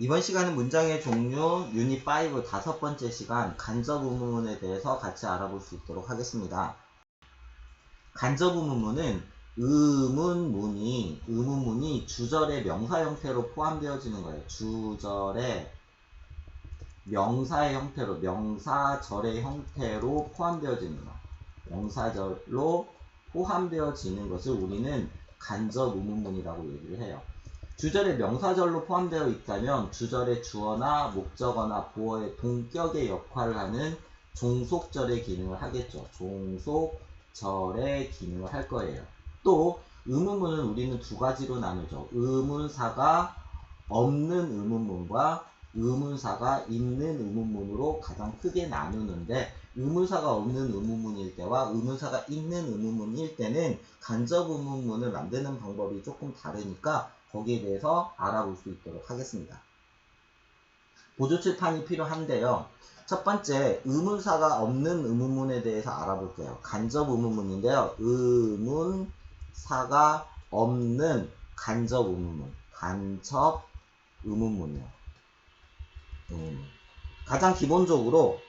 이번 시간은 문장의 종류 유닛 5 다섯 번째 시간 간접 의문문에 대해서 같이 알아볼 수 있도록 하겠습니다. 간접 의문문은 의문문이 주절의 명사 형태로 포함되어지는 거예요. 주절의 명사의 형태로, 명사절의 형태로 포함되어지는 거. 명사절로 포함되어지는 것을 우리는 간접 의문문이라고 얘기를 해요. 주절에 명사절로 포함되어 있다면 주절의 주어나 목적어나 보어의 동격의 역할을 하는 종속절의 기능을 하겠죠. 종속절의 기능을 할 거예요. 또 의문문은 우리는 두 가지로 나누죠. 의문사가 없는 의문문과 의문사가 있는 의문문으로 가장 크게 나누는데, 의문사가 없는 의문문일 때와 의문사가 있는 의문문일 때는 간접 의문문을 만드는 방법이 조금 다르니까 거기에 대해서 알아볼 수 있도록 하겠습니다. 보조칠판이 필요한데요. 첫 번째, 의문사가 없는 의문문에 대해서 알아볼게요. 간접 의문문인데요. 의문사가 없는 간접 의문문. 간접 의문문이요. 가장 기본적으로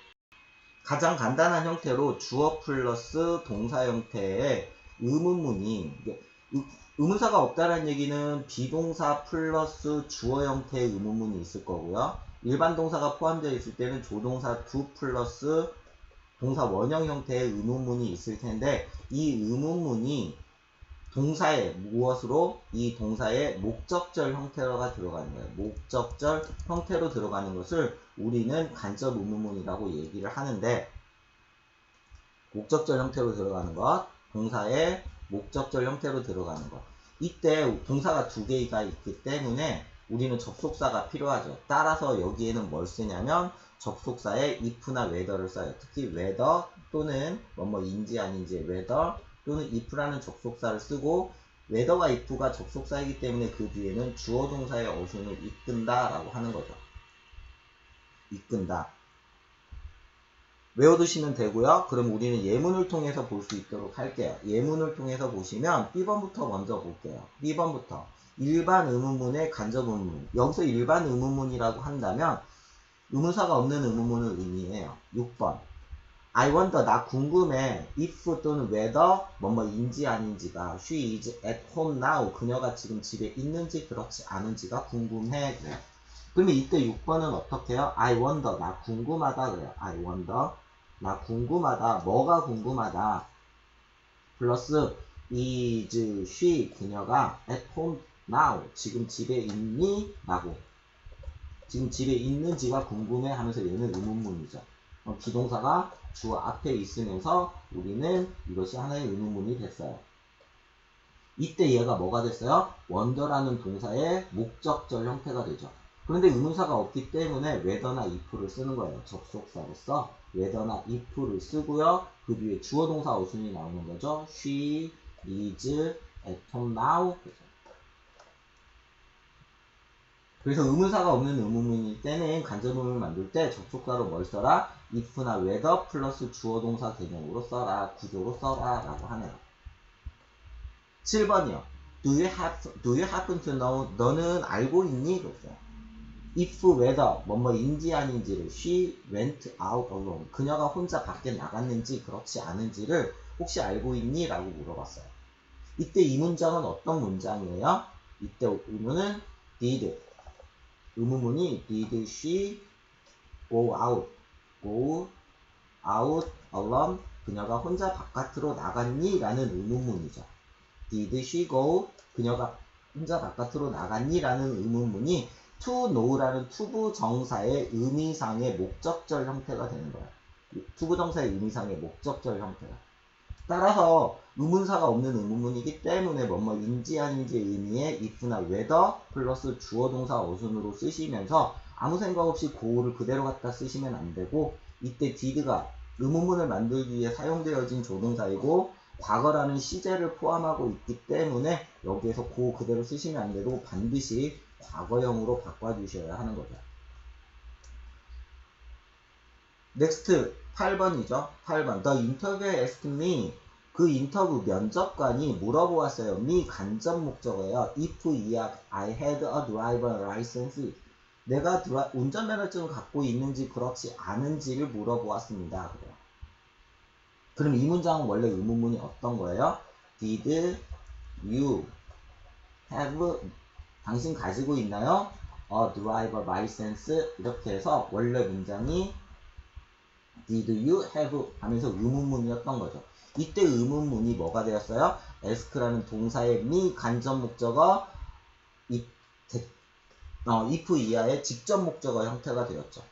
가장 간단한 형태로 주어 플러스 동사 형태의 의문문이, 의문사가 없다는 얘기는 비동사 플러스 주어 형태의 의문문이 있을 거고요. 일반 동사가 포함되어 있을 때는 조동사 do 플러스 동사 원형 형태의 의문문이 있을 텐데, 이 의문문이 동사의 무엇으로? 이 동사의 목적절 형태가 들어가는 거예요. 목적절 형태로 들어가는 것을 우리는 간접 의문문이라고 얘기를 하는데, 목적절 형태로 들어가는 것, 동사의 목적절 형태로 들어가는 것. 이때 동사가 두 개가 있기 때문에 우리는 접속사가 필요하죠. 따라서 여기에는 뭘 쓰냐면 접속사에 if나 whether를 써요. 특히 whether 또는 뭐뭐인지 아닌지 whether 또는 if라는 접속사를 쓰고, whether와 if가 접속사이기 때문에 그 뒤에는 주어 동사의 어순을 이끈다 라고 하는 거죠. 이끈다. 외워두시면 되고요. 그럼 우리는 예문을 통해서 볼 수 있도록 할게요. 예문을 통해서 보시면 B번부터 먼저 볼게요. B번부터 일반 의문문의 간접 의문문. 여기서 일반 의문문이라고 한다면 의문사가 없는 의문문을 의미해요. 6번 I wonder, 나 궁금해. if 또는 whether 뭐뭐인지 아닌지가 she is at home now, 그녀가 지금 집에 있는지 그렇지 않은지가 궁금해. 그래요. 그러면 이때 6번은 어떻게 해요? I wonder, 나 궁금하다 그래요. I wonder, 나 궁금하다. 뭐가 궁금하다. 플러스 is she, 그녀가 at home now, 지금 집에 있니? 라고. 지금 집에 있는지가 궁금해 하면서 얘는 의문문이죠. 비동사가 주어 앞에 있으면서 우리는 이것이 하나의 의문문이 됐어요. 이때 얘가 뭐가 됐어요? wonder라는 동사의 목적절 형태가 되죠. 그런데 의문사가 없기 때문에 whether나 if를 쓰는 거예요. 접속사로서 whether나 if를 쓰고요. 그 뒤에 주어 동사 어순이 나오는 거죠. She is at home now. 그래서 의문사가 없는 의문문일 때는 간접 의문을 만들 때 접속사로 뭘 써라? if나 whether 플러스 주어 동사 개념으로 써라. 구조로 써라 라고 하네요. 7번이요. Do you happen to know? 너는 알고 있니? 그랬어요. If whether 뭐뭐인지 아닌지를 she went out alone, 그녀가 혼자 밖에 나갔는지 그렇지 않은지를 혹시 알고 있니? 라고 물어봤어요. 이때 이 문장은 어떤 문장이에요? 이때 의문은 did. 의문문이 did she go out alone, 그녀가 혼자 바깥으로 나갔니? 라는 의문문이죠. Did she go? 그녀가 혼자 바깥으로 나갔니? 라는 의문문이 to know라는 투부정사의 의미상의 목적절 형태가 되는 거예요. 투부정사의 의미상의 목적절 형태가. 따라서 의문사가 없는 의문문이기 때문에 뭐뭐인지 아닌지 의미의 if나 whether 플러스 주어 동사 어순으로 쓰시면서 아무 생각 없이 go를 그대로 갖다 쓰시면 안 되고, 이때 did가 의문문을 만들기 위해 사용되어진 조동사이고 과거라는 시제를 포함하고 있기 때문에 여기에서 go 그대로 쓰시면 안 되고 반드시 과거형으로 바꿔주셔야 하는 거죠. 넥스트 8번이죠. 8번. The interviewer asked me. 그 인터뷰 면접관이 물어보았어요. me 간접 목적어예요. if I had a driver license. 내가 운전면허증을 갖고 있는지 그렇지 않은지를 물어보았습니다. 그래요. 그럼 이 문장은 원래 의문문이 어떤 거예요? Did you have 당신 가지고 있나요? A driver license 이렇게 해서 원래 문장이 Did you have 하면서 의문문이었던 거죠. 이때 의문문이 뭐가 되었어요? ask라는 동사의 미간접 목적어 if 이하의 직접 목적어 형태가 되었죠.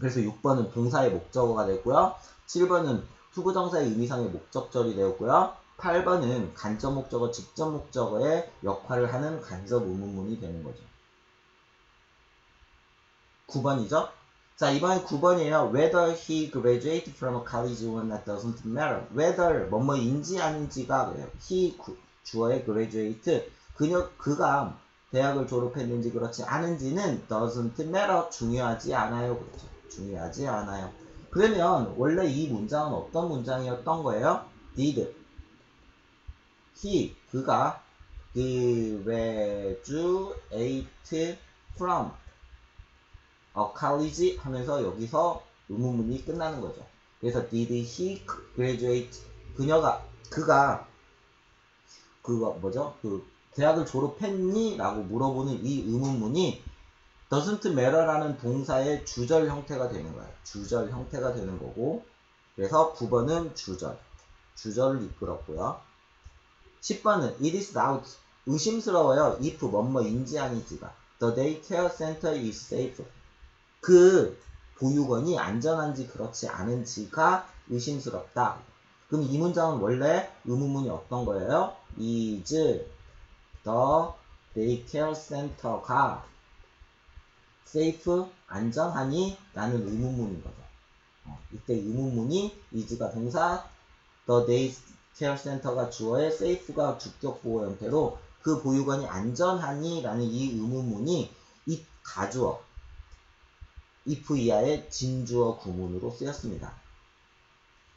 그래서 6번은 동사의 목적어가 되고요. 7번은 투부정사의 의미상의 목적절이 되었고요. 8번은 간접 목적어, 직접 목적어의 역할을 하는 간접 의문문이 되는 거죠. 9번이죠. 자, 이번에 9번이에요. Whether he graduated from a college or not doesn't matter. Whether 뭐뭐인지 아닌지가 왜요? He 주어의 graduate 그가 대학을 졸업했는지 그렇지 않은지는 doesn't matter. 중요하지 않아요. 그렇죠. 중요하지 않아요. 그러면 원래 이 문장은 어떤 문장이었던 거예요? Did he 그가 graduate from college 하면서 여기서 의문문이 끝나는 거죠. 그래서 did he graduate 그가 대학을 졸업했니? 라고 물어보는 이 의문문이 doesn't matter라는 동사의 주절 형태가 되는 거예요. 주절 형태가 되는 거고 그래서 9번은 주절을 이끌었고요. 10번은 it is doubt 의심스러워요. if 뭐뭐인지 아닌지가 the daycare center is safe 그 보육원이 안전한지 그렇지 않은지가 의심스럽다. 그럼 이 문장은 원래 의문문이 어떤 거예요? Is the daycare center가 safe 안전하니? 라는 의문문인 거죠. 이때 의문문이 is가 동사, the daycare center가 주어의 safe가 주격 보호 형태로 그 보육원이 안전하니? 라는 이 의문문이 이 가주어 if 이하의 진주어 구문으로 쓰였습니다.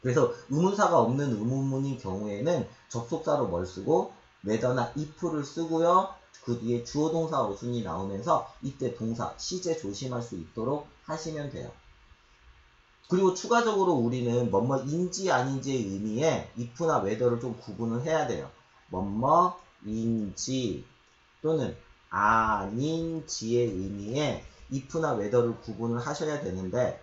그래서 의문사가 없는 의문문인 경우에는 접속사로 뭘 쓰고 whether나 if를 쓰고요. 그 뒤에 주어 동사 어순이 나오면서 이때 동사 시제 조심할 수 있도록 하시면 돼요. 그리고 추가적으로 우리는 뭐뭐인지 아닌지의 의미에 if나 whether를 좀 구분을 해야 돼요. 뭐뭐인지 또는 아닌지의 의미에 if나 whether를 구분을 하셔야 되는데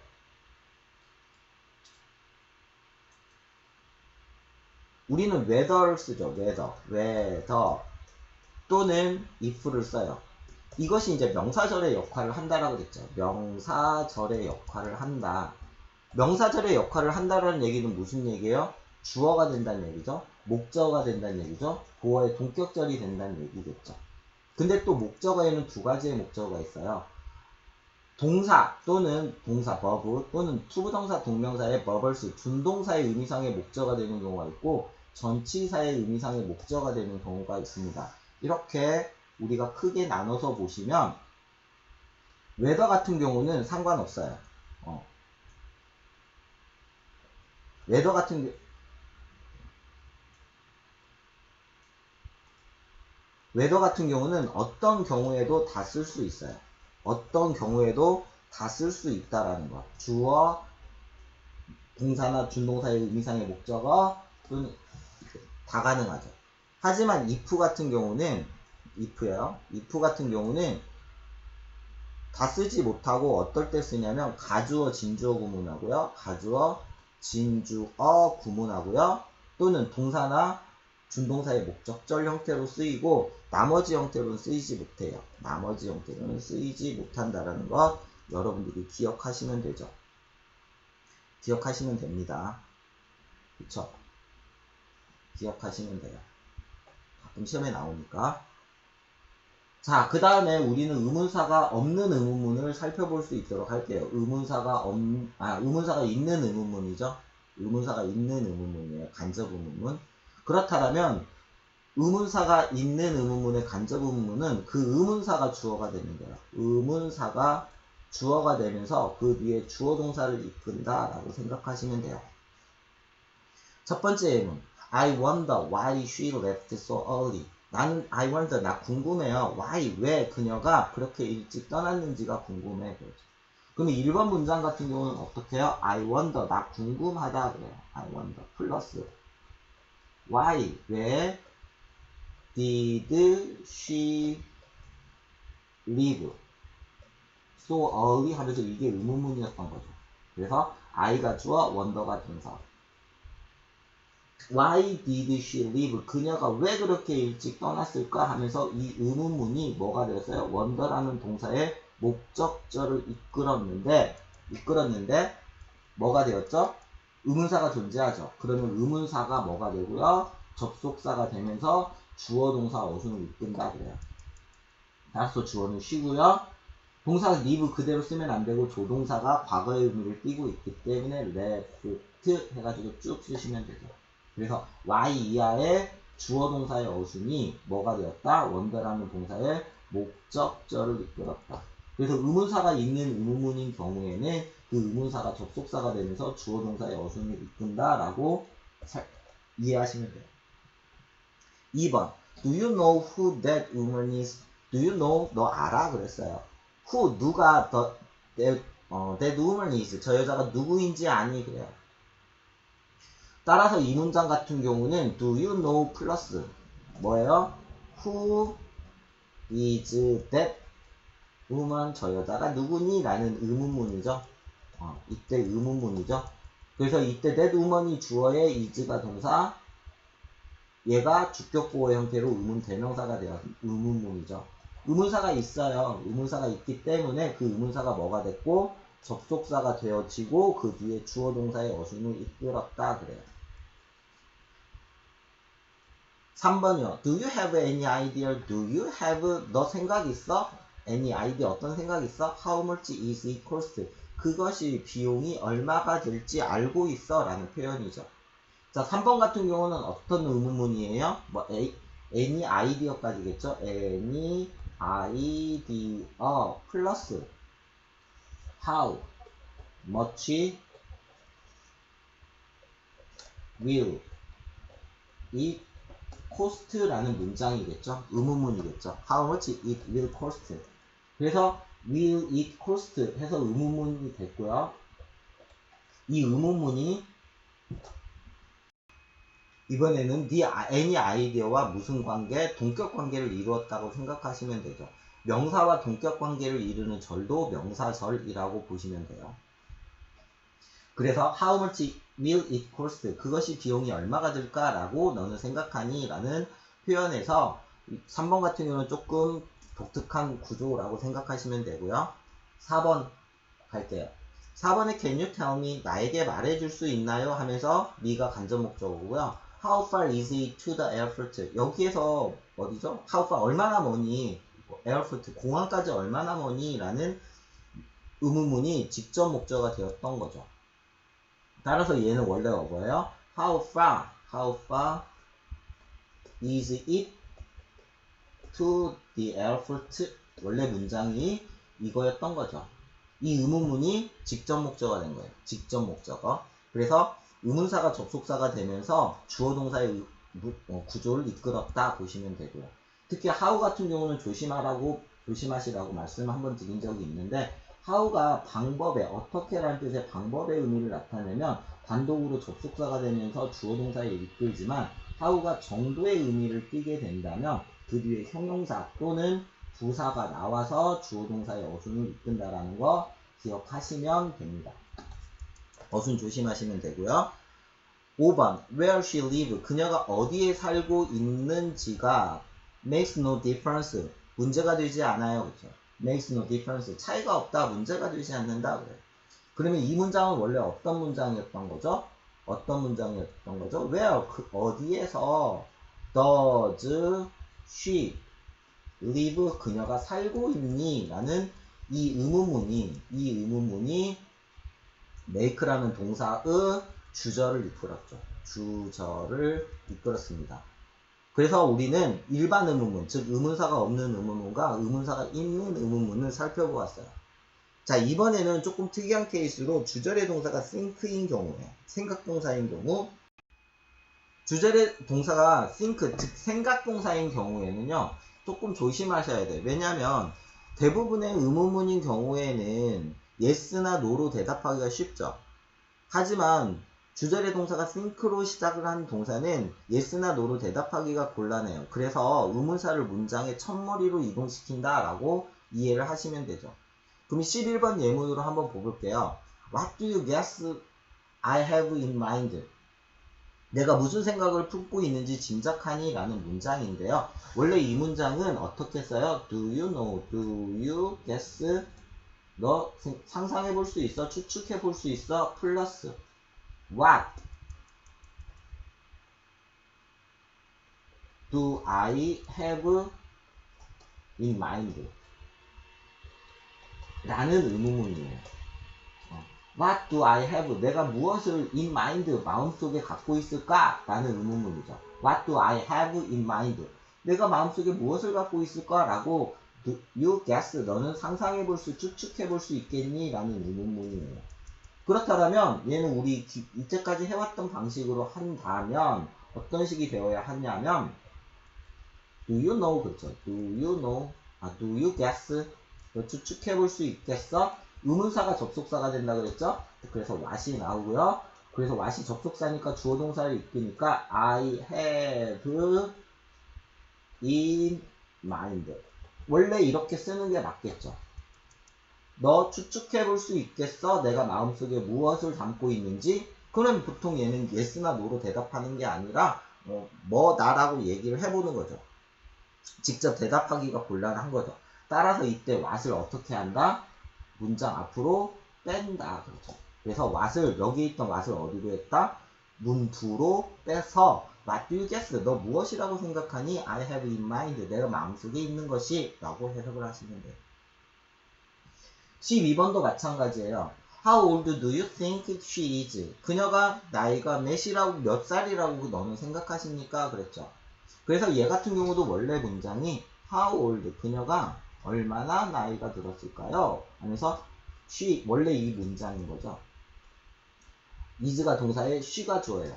우리는 whether를 쓰죠. whether 또는 if를 써요. 이것이 이제 명사절의 역할을 한다라고 그랬죠. 명사절의 역할을 한다. 명사절의 역할을 한다라는 얘기는 무슨 얘기예요? 주어가 된다는 얘기죠. 목적어가 된다는 얘기죠. 보어의 동격절이 된다는 얘기겠죠. 근데 또 목적어에는 두 가지의 목적어가 있어요. 동사 또는 동사 verb 또는 투부정사 동명사의 verbs 준동사의 의미상의 목적어가 되는 경우가 있고 전치사의 의미상의 목적어가 되는 경우가 있습니다. 이렇게 우리가 크게 나눠서 보시면 whether 같은 경우는 상관없어요. whether 같은 경우는 어떤 경우에도 다 쓸 수 있어요. 어떤 경우에도 다 쓸 수 있다라는 것. 주어, 동사나 준동사의 의미상의 목적어 또는 다 가능하죠. 하지만 if 같은 경우는 if 같은 경우는 다 쓰지 못하고 어떨 때 쓰냐면 가주어 진주어 구문하고요. 가주어 진주어 구문하고요. 또는 동사나 준동사의 목적절 형태로 쓰이고 나머지 형태로는 쓰이지 못해요. 나머지 형태로는 쓰이지 못한다라는 것 여러분들이 기억하시면 되죠. 기억하시면 됩니다. 그쵸? 기억하시면 돼요. 가끔 시험에 나오니까. 자, 그 다음에 우리는 의문사가 없는 의문문을 살펴볼 수 있도록 할게요. 의문사가 있는 의문문이죠. 의문사가 있는 의문문이에요. 간접 의문문. 그렇다면 의문사가 있는 의문문의 간접 의문문은 그 의문사가 주어가 되는 거예요. 의문사가 주어가 되면서 그 뒤에 주어 동사를 이끈다라고 생각하시면 돼요. 첫 번째 예문. I wonder why she left so early. 나는 I wonder, 나 궁금해요. Why, 왜 그녀가 그렇게 일찍 떠났는지가 궁금해. 그렇죠. 그럼 1번 문장 같은 경우는 어떻게 해요? I wonder, 나 궁금하다 그래요. I wonder 플러스 Why, 왜 did she leave so early 하면서 이게 의문문이었던 거죠. 그래서 I가 주어, wonder가 동사. Why did she leave? 그녀가 왜 그렇게 일찍 떠났을까 하면서 이 의문문이 뭐가 되었어요? wonder라는 동사의 목적절을 이끌었는데 뭐가 되었죠? 의문사가 존재하죠. 그러면 의문사가 뭐가 되고요? 접속사가 되면서 주어 동사 어순을 이끈다 그래요. 따라서 주어는 쉬고요. 동사 leave 그대로 쓰면 안 되고 조동사가 과거의 의미를 띠고 있기 때문에 left 해가지고 쭉 쓰시면 되죠. 그래서 y 이하의 주어 동사의 어순이 뭐가 되었다? wonder라는 동사의 목적절을 이끌었다. 그래서 의문사가 있는 의문문인 경우에는 그 의문사가 접속사가 되면서 주어 동사의 어순을 이끈다라고 이해하시면 돼요. 2번 Do you know who that woman is? Do you know? 너 알아? 그랬어요. Who 누가 that woman is 저 여자가 누구인지 아니 그래요. 따라서 이 문장 같은 경우는 do you know 플러스 뭐예요? Who is that woman 저 여자가 누구니? 라는 의문문이죠. 이때 의문문이죠. 그래서 이때 that woman이 주어에 is가 동사 얘가 주격보호 형태로 의문 대명사가 되어 의문문이죠. 의문사가 있어요. 의문사가 있기 때문에 그 의문사가 뭐가 됐고 접속사가 되어지고 그 뒤에 주어 동사의 어순을 이끌었다 그래요. 3번이요. Do you have any idea? Do you have 너 생각 있어? Any idea 어떤 생각 있어? How much is it cost? 그것이 비용이 얼마가 될지 알고 있어 라는 표현이죠. 자, 3번 같은 경우는 어떤 의문문이에요? 뭐 any idea까지겠죠? any idea 플러스 how much will it cost라는 문장이겠죠? 의문문이겠죠? how much it will cost. 그래서 will it cost 해서 의문문이 됐고요. 이 의문문이 이번에는 any idea와 무슨 관계? 동격 관계를 이루었다고 생각하시면 되죠. 명사와 동격 관계를 이루는 절도 명사절이라고 보시면 돼요. 그래서 how much will it cost? 그것이 비용이 얼마가 들까라고 너는 생각하니? 라는 표현에서 3번 같은 경우는 조금 독특한 구조라고 생각하시면 되고요. 4번 갈게요. 4번에 can you tell me? 나에게 말해줄 수 있나요? 하면서 me가 간접 목적어고요. How far is it to the airport? 여기에서 어디죠? How far 얼마나 머니? airport 공항까지 얼마나 머니? 라는 의문문이 직접 목적어가 되었던 거죠. 따라서 얘는 원래가 뭐예요? How far is it to the airport? 원래 문장이 이거였던 거죠. 이 의문문이 직접 목적어가 된 거예요. 직접 목적어. 그래서 의문사가 접속사가 되면서 주어 동사의 구조를 이끌었다 보시면 되고요. 특히 how 같은 경우는 조심하시라고 말씀 한번 드린 적이 있는데 how가 방법에 어떻게라는 뜻의 방법의 의미를 나타내면 단독으로 접속사가 되면서 주어 동사에 이끌지만 how가 정도의 의미를 띠게 된다면 그 뒤에 형용사 또는 부사가 나와서 주어 동사의 어순을 이끈다라는 거 기억하시면 됩니다. 어순 조심하시면 되고요. 5번 Where she live 그녀가 어디에 살고 있는지가 makes no difference 문제가 되지 않아요. 그렇죠? makes no difference 차이가 없다 문제가 되지 않는다 그래요. 그러면 이 문장은 원래 어떤 문장이었던 거죠? 어떤 문장이었던 거죠? Where 어디에서 does she live 그녀가 살고 있니? 라는 이 의문문이 make라는 동사의 주절을 이끌었죠. 주절을 이끌었습니다. 그래서 우리는 일반 의문문, 즉 의문사가 없는 의문문과 의문사가 있는 의문문을 살펴보았어요. 자, 이번에는 조금 특이한 케이스로 주절의 동사가 think인 경우에 생각 동사인 경우 주절의 동사가 think, 즉 생각 동사인 경우에는요. 조금 조심하셔야 돼요. 왜냐하면 대부분의 의문문인 경우에는 yes나 no로 대답하기가 쉽죠. 하지만 주절의 동사가 think로 시작을 한 동사는 yes나 no로 대답하기가 곤란해요. 그래서 의문사를 문장의 첫머리로 이동시킨다 라고 이해를 하시면 되죠. 그럼 11번 예문으로 한번 볼게요. What do you guess I have in mind? 내가 무슨 생각을 품고 있는지 짐작하니? 라는 문장인데요. 원래 이 문장은 어떻게 써요? Do you know? Do you guess? 너 상상해 볼 수 있어? 추측해 볼 수 있어? 플러스 What do I have in mind? 라는 의문문이에요. What do I have? 내가 무엇을 in mind, 마음속에 갖고 있을까? 라는 의문문이죠. What do I have in mind? 내가 마음속에 무엇을 갖고 있을까? 라고 do you guess? 너는 상상해 볼 수, 추측해 볼 수 있겠니? 라는 의문문이에요. 그렇다면 얘는 우리 이때까지 해왔던 방식으로 한다면 어떤 식이 되어야 하냐면 Do you know? 그렇죠. Do you know? Do you guess? 너 추측해 볼 수 있겠어? 의문사가 접속사가 된다 그랬죠? 그래서 what이 나오고요. 그래서 what이 접속사니까 주어 동사를 이끄니까 I have in mind. 원래 이렇게 쓰는 게 맞겠죠. 너 추측해 볼 수 있겠어? 내가 마음속에 무엇을 담고 있는지? 그럼 보통 얘는 yes나 no로 대답하는 게 아니라 뭐다라고 얘기를 해보는 거죠. 직접 대답하기가 곤란한 거죠. 따라서 이때 what을 어떻게 한다? 문장 앞으로 뺀다. 그렇죠. 그래서 what을 여기 있던 what을 어디로 했다? 문두로 빼서 what do you guess? 너 무엇이라고 생각하니? I have in mind. 내가 마음속에 있는 것이 라고 해석을 하시면 돼요. 12번도 마찬가지예요. How old do you think she is? 그녀가 나이가 몇 살이라고 너는 생각하십니까? 그랬죠. 그래서 얘 같은 경우도 원래 문장이 How old? 그녀가 얼마나 나이가 들었을까요? 하면서 she, 원래 이 문장인 거죠. is가 동사에 she가 주어예요.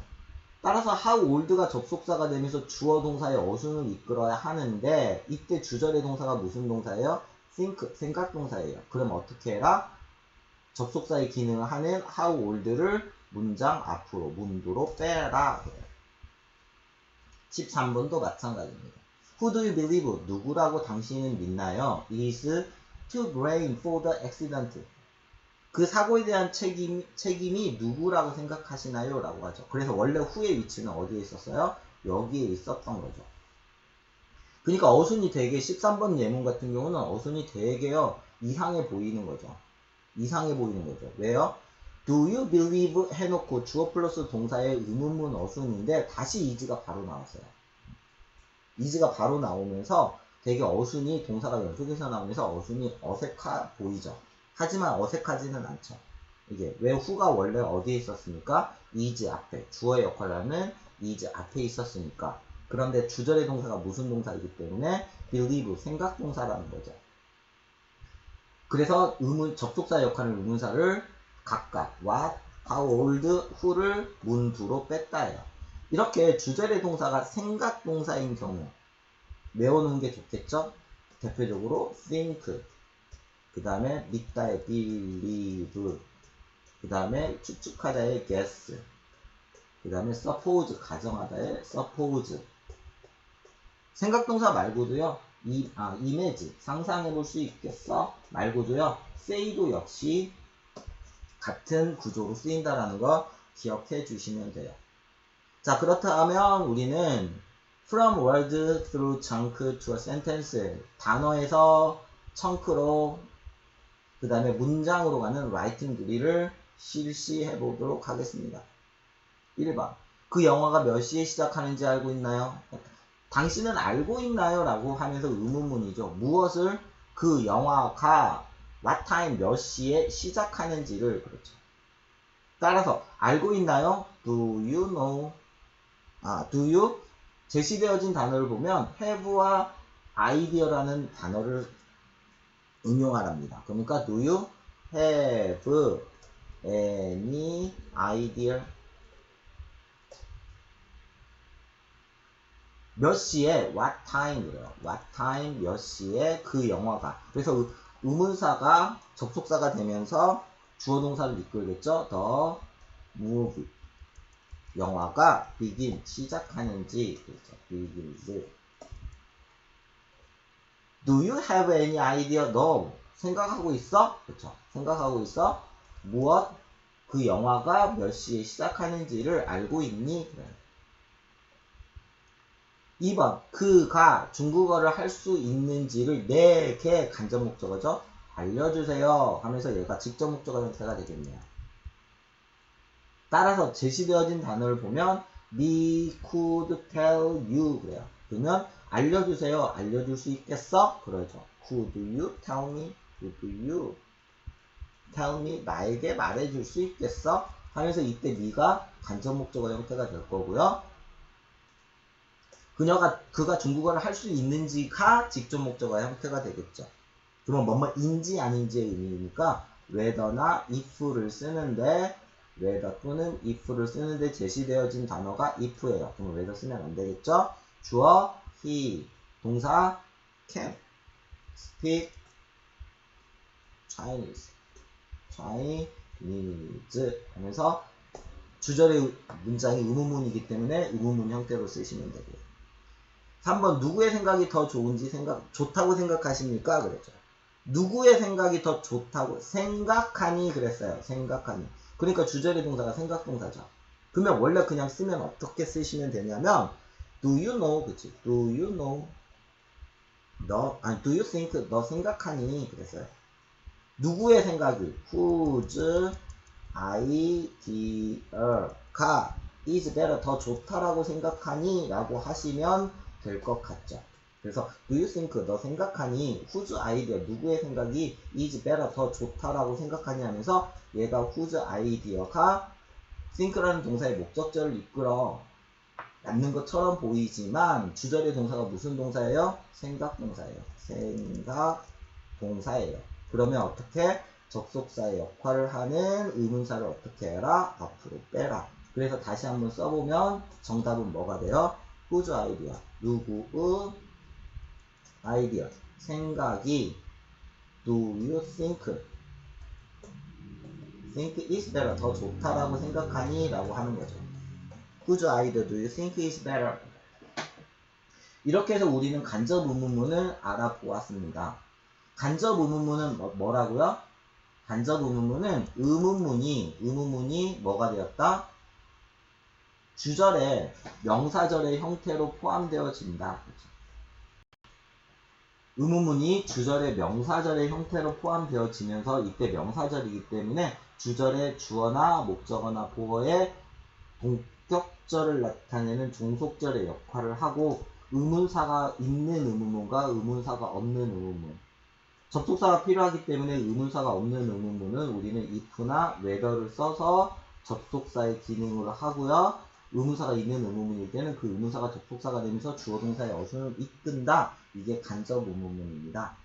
따라서 how old가 접속사가 되면서 주어 동사의 어순을 이끌어야 하는데 이때 주절의 동사가 무슨 동사예요? think, 생각 동사예요. 그럼 어떻게 해라? 접속사의 기능을 하는 how old를 문장 앞으로, 문두로 빼라. 13번도 마찬가지입니다. Who do you believe? 누구라고 당신은 믿나요? is to blame for the accident. 그 사고에 대한 책임이 누구라고 생각하시나요? 라고 하죠. 그래서 원래 who의 위치는 어디에 있었어요? 여기에 있었던 거죠. 그러니까 어순이 되게 13번 예문 같은 경우는 어순이 되게요. 이상해 보이는 거죠. 이상해 보이는 거죠. 왜요? Do you believe 해놓고 주어 플러스 동사의 의문문 어순인데 다시 is가 바로 나왔어요. is가 바로 나오면서 되게 어순이 동사가 연속해서 나오면서 어순이 어색해 보이죠. 하지만 어색하지는 않죠. 이게 왜 who가 원래 어디에 있었습니까? is 앞에 주어의 역할을 하는 is 앞에 있었으니까. 그런데 주절의 동사가 무슨 동사이기 때문에 believe 생각 동사라는 거죠. 그래서 접속사 역할을 의문사를 각각 what, how old, who를 문두로 뺐다예요. 이렇게 주절의 동사가 생각 동사인 경우 외워놓은 게 좋겠죠? 대표적으로 think, 그 다음에 믿다의 believe, 그 다음에 추측하다의 guess, 그 다음에 suppose, 가정하다의 suppose. 생각동사 말고도요, image, 상상해 볼 수 있겠어? 말고도요, say도 역시 같은 구조로 쓰인다라는 거 기억해 주시면 돼요. 자, 그렇다면 우리는 from word through chunk to a sentence, 단어에서 chun크로 그 다음에 문장으로 가는 writing 누리를 실시해 보도록 하겠습니다. 1번. 그 영화가 몇 시에 시작하는지 알고 있나요? 당신은 알고 있나요? 라고 하면서 의문문이죠. 무엇을 그 영화가 what time 몇 시에 시작하는지를 그렇죠. 따라서 알고 있나요? Do you know? do you? 제시되어진 단어를 보면 have와 idea라는 단어를 응용하랍니다. 그러니까 do you have any idea? 몇 시에 what time이래요. what time 몇 시에 그 영화가. 그래서 의문사가 접속사가 되면서 주어 동사를 이끌겠죠. the movie 영화가 begin 시작하는지 그렇죠. begins. Do you have any idea? No. 생각하고 있어? 그렇죠. 생각하고 있어? 무엇? 그 영화가 몇 시에 시작하는지를 알고 있니? 그래. 2번 그가 중국어를 할 수 있는지를 내게 간접 목적어죠. 알려주세요 하면서 얘가 직접 목적어 형태가 되겠네요. 따라서 제시되어진 단어를 보면 me could tell you 그래요. 그러면 알려주세요. 알려줄 수 있겠어? 그러죠. Could you tell me? Could you tell me? 나에게 말해줄 수 있겠어? 하면서 이때 me가 간접 목적어 형태가 될 거고요. 그가 중국어를 할 수 있는지가 직접 목적어 형태가 되겠죠. 그럼 뭐뭐인지 아닌지의 의미니까 whether나 if를 쓰는데 whether 또는 if를 쓰는데 제시되어진 단어가 if예요. 그럼 whether 쓰면 안 되겠죠? 주어 he, 동사 can speak Chinese 하면서 주절의 문장이 의문문이기 때문에 의문문 형태로 쓰시면 되고요. 3번 누구의 생각이 더 좋은지 좋다고 생각하십니까? 그랬죠. 누구의 생각이 더 좋다고 생각하니 그랬어요. 생각하니. 그러니까 주절의 동사가 생각동사죠. 그러면 원래 그냥 쓰면 어떻게 쓰시면 되냐면 Do you know? 그치? Do you know? Do you think? 너 생각하니? 그랬어요. 누구의 생각이 whose idea가 is better 더 좋다라고 생각하니? 라고 하시면 될 것 같죠. 그래서 do you think 너 생각하니 whose idea 누구의 생각이 is better 더 좋다라고 생각하니 하면서 얘가 whose idea가 think라는 동사의 목적절을 이끌어 놨는 것처럼 보이지만 주절의 동사가 무슨 동사예요? 생각 동사예요. 생각 동사예요. 그러면 어떻게? 접속사의 역할을 하는 의문사를 어떻게 해라? 앞으로 빼라. 그래서 다시 한번 써보면 정답은 뭐가 돼요? whose idea 누구의 아이디어 생각이 do you think is better 더 좋다라고 생각하니? 라고 하는 거죠. whose idea do you think is better? 이렇게 해서 우리는 간접 의문문을 알아보았습니다. 간접 의문문은 뭐라고요? 간접 의문문은 의문문이 뭐가 되었다? 주절에 명사절의 형태로 포함되어진다. 의문문이 주절의 명사절의 형태로 포함되어지면서 이때 명사절이기 때문에 주절의 주어나 목적어나 보어의 동격절을 나타내는 종속절의 역할을 하고 의문사가 있는 의문문과 의문사가 없는 의문문 접속사가 필요하기 때문에 의문사가 없는 의문문은 우리는 if나 whether를 써서 접속사의 기능으로 하고요. 의문사가 있는 의문문일 때는 그 의문사가 접속사가 되면서 주어 동사의 어순을 이끈다. 이게 간접 의문문입니다.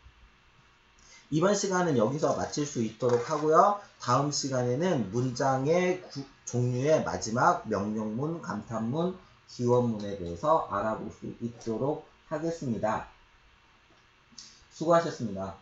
이번 시간은 여기서 마칠 수 있도록 하고요. 다음 시간에는 문장의 종류의 마지막 명령문, 감탄문, 기원문에 대해서 알아볼 수 있도록 하겠습니다. 수고하셨습니다.